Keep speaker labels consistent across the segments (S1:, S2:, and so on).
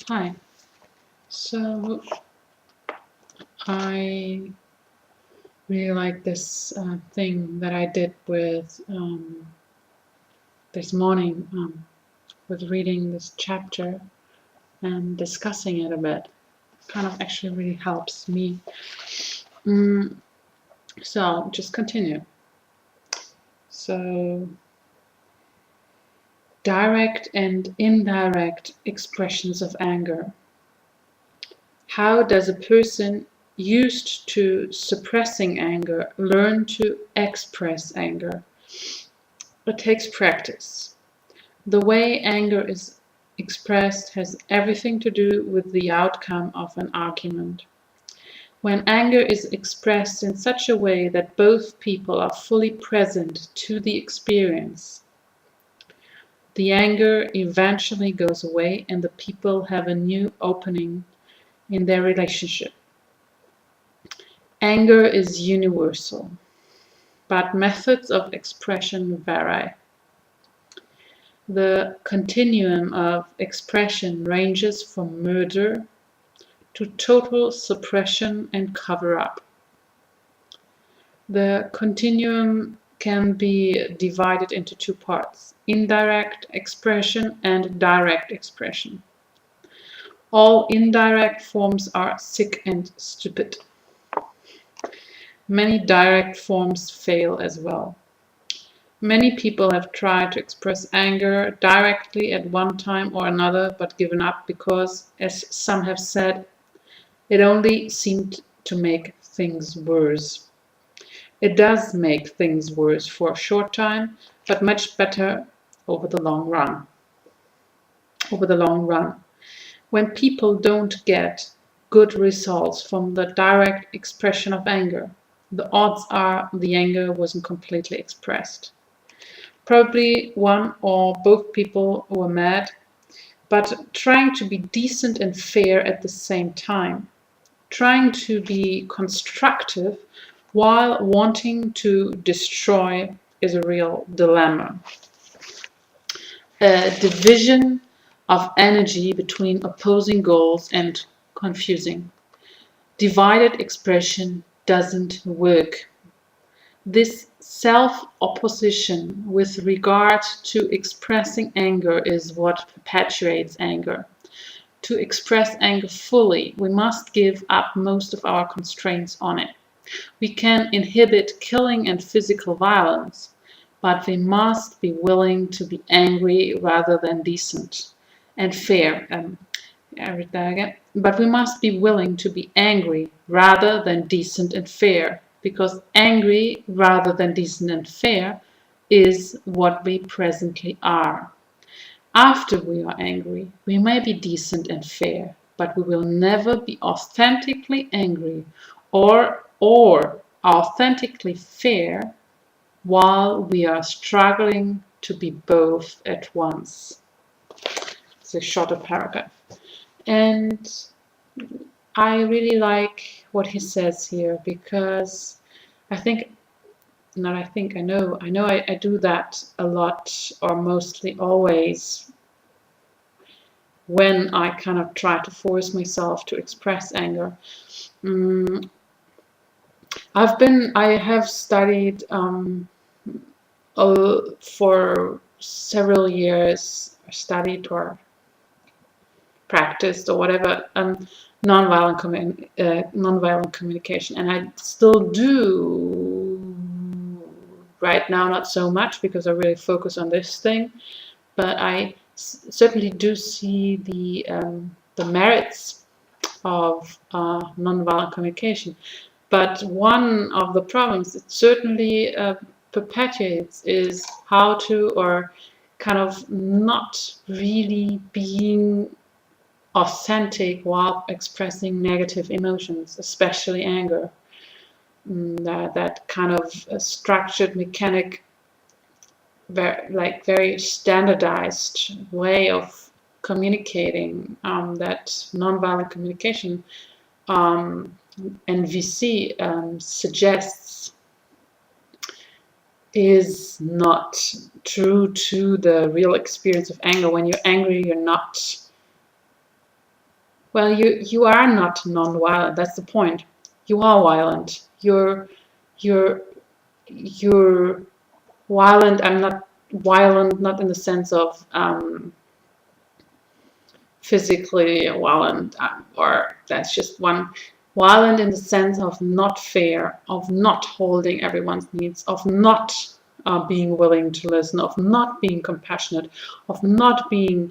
S1: Hi. So I really like this thing that I did with this morning with reading this chapter and discussing it a bit. Kind of actually really helps me. Mm, so just continue. So direct and indirect expressions of anger. How does a person used to suppressing anger learn to express anger? It takes practice. The way anger is expressed has everything to do with the outcome of an argument. When anger is expressed in such a way that both people are fully present to the experience, the anger eventually goes away and the people have a new opening in their relationship. Anger is universal, but methods of expression vary. The continuum of expression ranges from murder to total suppression and cover-up. The continuum can be divided into two parts: indirect expression and direct expression. All indirect forms are sick and stupid. Many direct forms fail as well. Many people have tried to express anger directly at one time or another, but given up because, as some have said, it only seemed to make things worse. It does make things worse for a short time, but much better over the long run. Over the long run. When people don't get good results from the direct expression of anger, the odds are the anger wasn't completely expressed. Probably one or both people were mad, but trying to be decent and fair at the same time. Trying to be constructive while wanting to destroy is a real dilemma. A division of energy between opposing goals and confusing. Divided expression doesn't work. This self-opposition with regard to expressing anger is what perpetuates anger. To express anger fully, we must give up most of our constraints on it. We can inhibit killing and physical violence, but we must be willing to be angry rather than decent and fair. I read that again. But we must be willing to be angry rather than decent and fair, because angry rather than decent and fair is what we presently are. After we are angry, we may be decent and fair, but we will never be authentically angry or authentically fair while we are struggling to be both at once. It's a shorter paragraph. And I really like what he says here because I think, not I think, I know I do that a lot or mostly always when I kind of try to force myself to express anger. I have studied for several years, studied or practiced or whatever nonviolent communication, and I still do right now, not so much because I really focus on this thing, but I certainly do see the merits of nonviolent communication. But one of the problems it certainly perpetuates is how to, or kind of not really being authentic while expressing negative emotions, especially anger. That kind of structured, mechanic, very standardized way of communicating, that nonviolent communication NVC suggests is not true to the real experience of anger. When you're angry, you're not Well, you are not non-violent. That's the point. You are violent. You're you're violent. I'm not violent, not in the sense of physically violent, or that's just one. Violent in the sense of not fair, of not holding everyone's needs, of not being willing to listen, of not being compassionate, of not being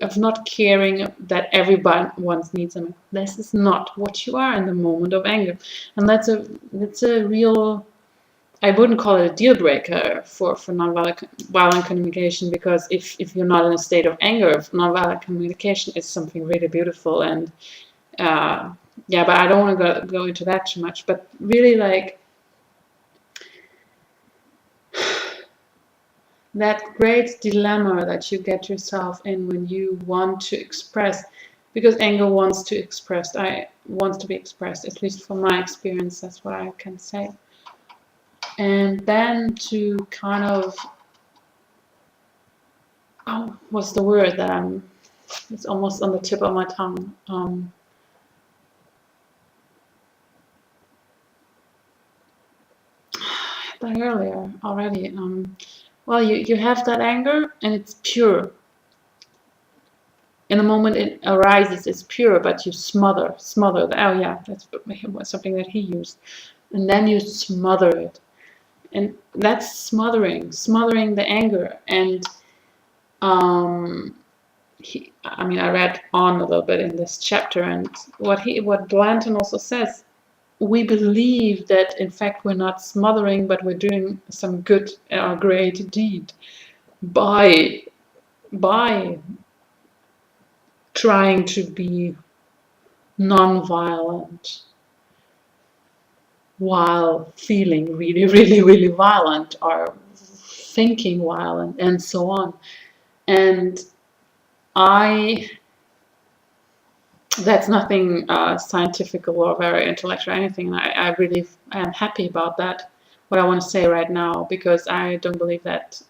S1: of not caring that everyone needs them. This is not what you are in the moment of anger, and that's a real. I wouldn't call it a deal breaker for nonviolent communication, because if you're not in a state of anger, nonviolent communication is something really beautiful. And yeah, but I don't want to go into that too much. But really, like, that great dilemma that you get yourself in when you want to express, because anger wants to be expressed, at least from my experience, that's what I can say. And then to kind of, oh, what's the word that it's almost on the tip of my tongue. That earlier already. Well, you have that anger and it's pure. In the moment it arises, it's pure, but you smother. Oh yeah, that's something that he used. And then you smother it. And that's smothering the anger. And I read on a little bit in this chapter, and what Blanton also says, we believe that in fact we're not smothering, but we're doing some good or great deed by trying to be non-violent while feeling really, really, really violent, or thinking violent, and so on. And that's nothing scientific or very intellectual or anything. I really am happy about that, what I want to say right now, because I don't believe that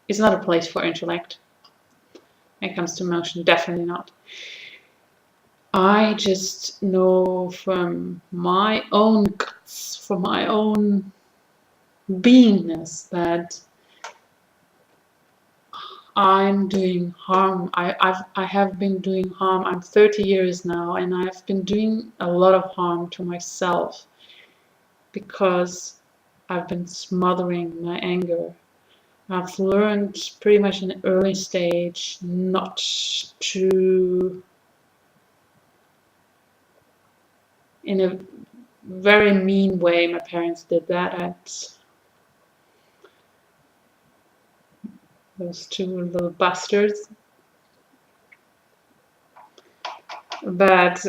S1: it's not a place for intellect when it comes to emotion, definitely not. I just know from my own guts, from my own beingness, that I'm doing harm. I have been doing harm. I'm 30 years now, and I've been doing a lot of harm to myself because I've been smothering my anger. I've learned pretty much in an early stage not to, in a very mean way, my parents did that. Those two little bastards. But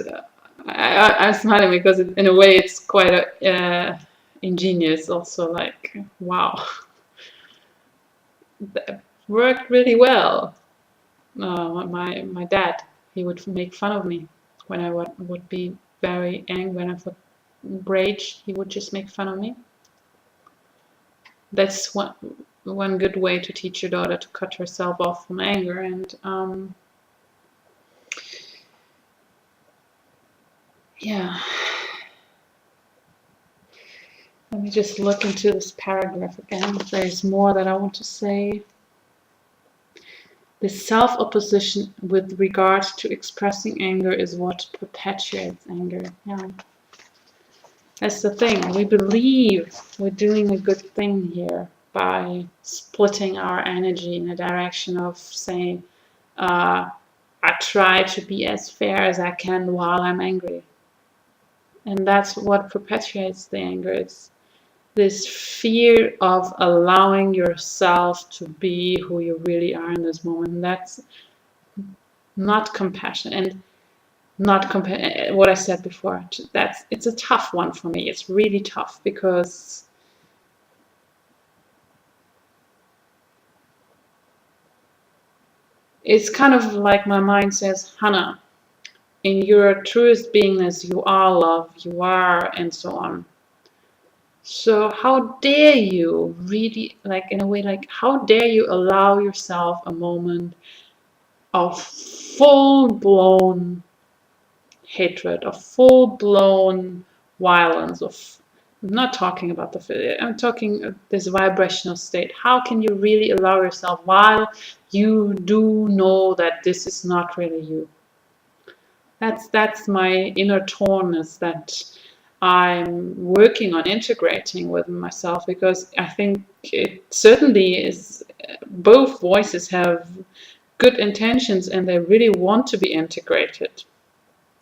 S1: I'm smiling because in a way it's quite ingenious also, like, wow, that worked really well. My dad, he would make fun of me when I would be very angry, when I would rage, he would just make fun of me. That's one good way to teach your daughter to cut herself off from anger. And yeah, let me just look into this paragraph again. There's more that I want to say. The self-opposition with regard to expressing anger is what perpetuates anger. Yeah, that's the thing. We believe we're doing a good thing here by splitting our energy in a direction of saying, I try to be as fair as I can while I'm angry. And that's what perpetuates the anger. It's this fear of allowing yourself to be who you really are in this moment. That's not compassion, and not what I said before. It's a tough one for me. It's really tough because it's kind of like my mind says, Hannah, in your truest beingness, you are love, you are, and so on. So how dare you really, like, in a way, like, how dare you allow yourself a moment of full-blown hatred, of full-blown violence, of, I'm not talking about I'm talking this vibrational state. How can you really allow yourself while you do know that this is not really you? That's my inner tornness that I'm working on integrating with myself, because I think it certainly is, both voices have good intentions and they really want to be integrated.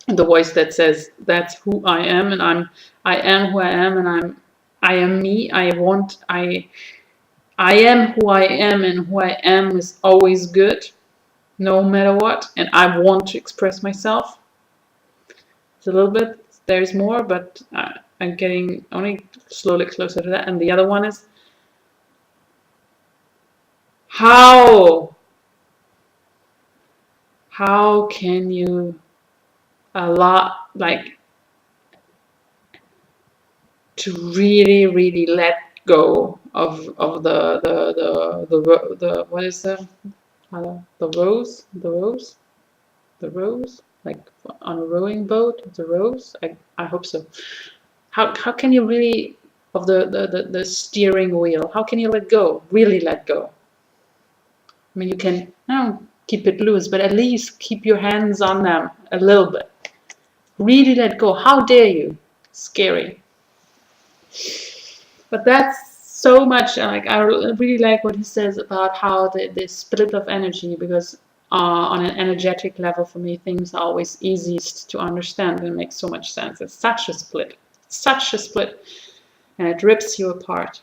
S1: The voice that says that's who I am, and I am who I am, and I am me. I am who I am, and who I am is always good, no matter what, and I want to express myself. It's a little bit, there's more, but I'm getting only slowly closer to that. And the other one is, how can you allow, like, to really let go of the what is the rose, like on a rowing boat, the rose. I hope so. How can you really, of the steering wheel, how can you let go, really let go? I mean, you can keep it loose, but at least keep your hands on them a little bit. Really let go. How dare you? Scary. But that's so much, like, I really like what he says about how the split of energy, because on an energetic level, for me, things are always easiest to understand and make so much sense. It's such a split, and it rips you apart.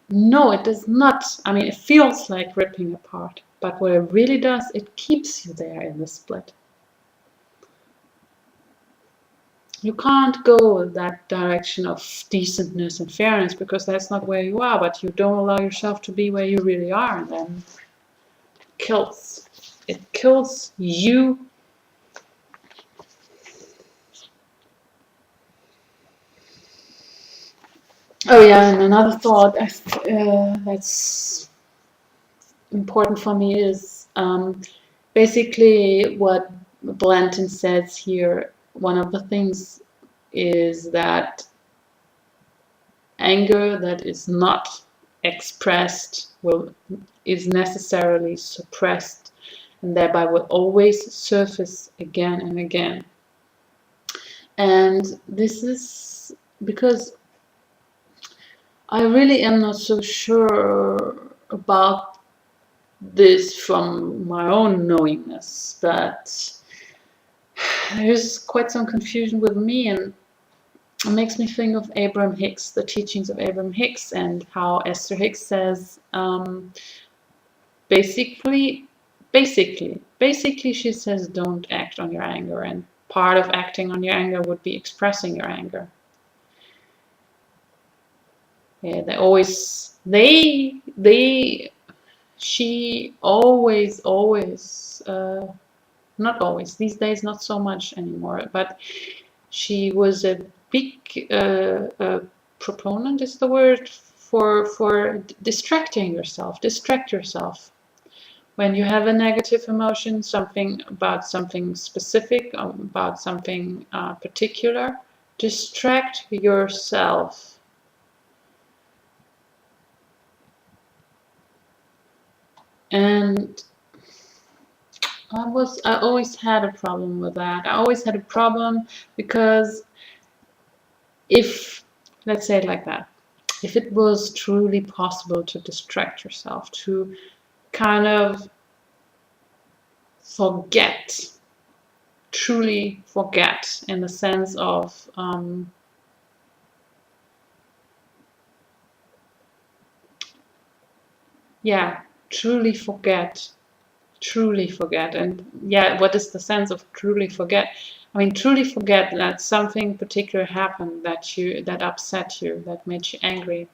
S1: No, it does not. I mean, it feels like ripping apart, but what it really does, it keeps you there in the split. You can't go that direction of decentness and fairness, because that's not where you are, but you don't allow yourself to be where you really are, and then it kills you. Oh yeah, and another thought that's important for me is basically what Blanton says here. One of the things is that anger that is not expressed is necessarily suppressed, and thereby will always surface again and again. And this is because I really am not so sure about this from my own knowingness, that there's quite some confusion with me, and it makes me think of Abraham Hicks, the teachings of Abraham Hicks, and how Esther Hicks says, basically she says, don't act on your anger, and part of acting on your anger would be expressing your anger. Yeah, she always, not always, these days not so much anymore, but she was a big proponent, is the word, for distracting yourself. Distract yourself. When you have a negative emotion, something about something specific, about something particular, distract yourself. And I always had a problem with that. I always had a problem because if, let's say it like that, if it was truly possible to distract yourself, to kind of forget, truly forget, in the sense of truly forget. And what is the sense of truly forget? I mean, truly forget that something particular happened that upset you, that made you angry.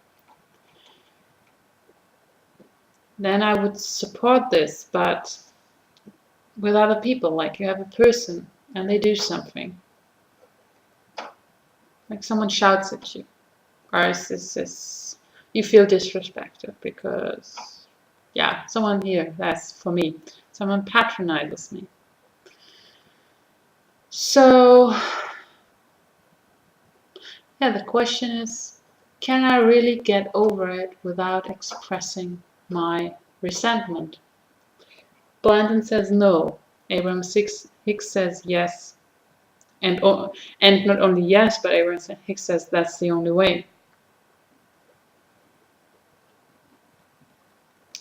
S1: Then I would support this, but with other people, like you have a person and they do something. Like someone shouts at you, or you feel disrespected because, yeah, someone here, that's for me, someone patronizes me. So, yeah, the question is, can I really get over it without expressing my resentment? Blanton says no. Abraham Hicks says yes. And not only yes, but Abraham Hicks says that's the only way.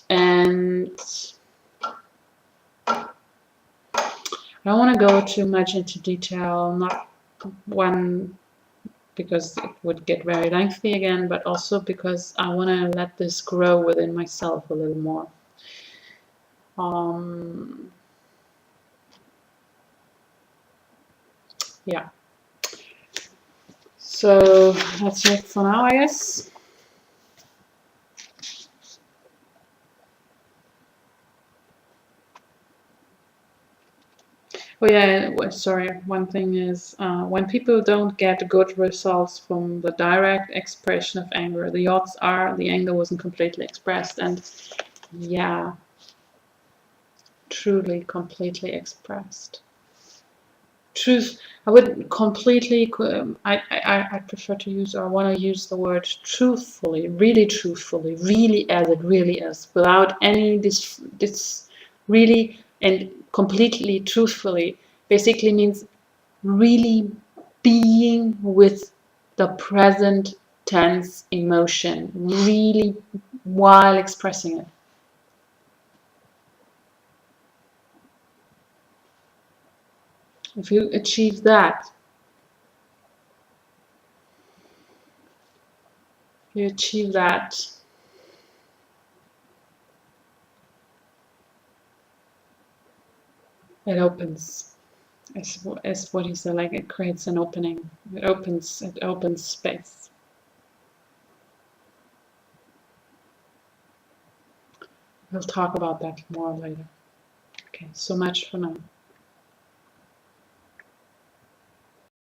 S1: And I don't want to go too much into detail, not one because it would get very lengthy again, but also because I want to let this grow within myself a little more. Yeah. So that's it for now, I guess. Oh yeah, sorry. One thing is when people don't get good results from the direct expression of anger, the odds are the anger wasn't completely expressed. And yeah, truly, completely expressed. Truth, I would completely, I prefer to use, or want to use the word truthfully, really as it really is, without any this really and completely truthfully, basically means really being with the present tense emotion, really while expressing it. If you achieve that, it opens. As what he said, like it creates an opening. It opens space. We'll talk about that more later. Okay, so much for now.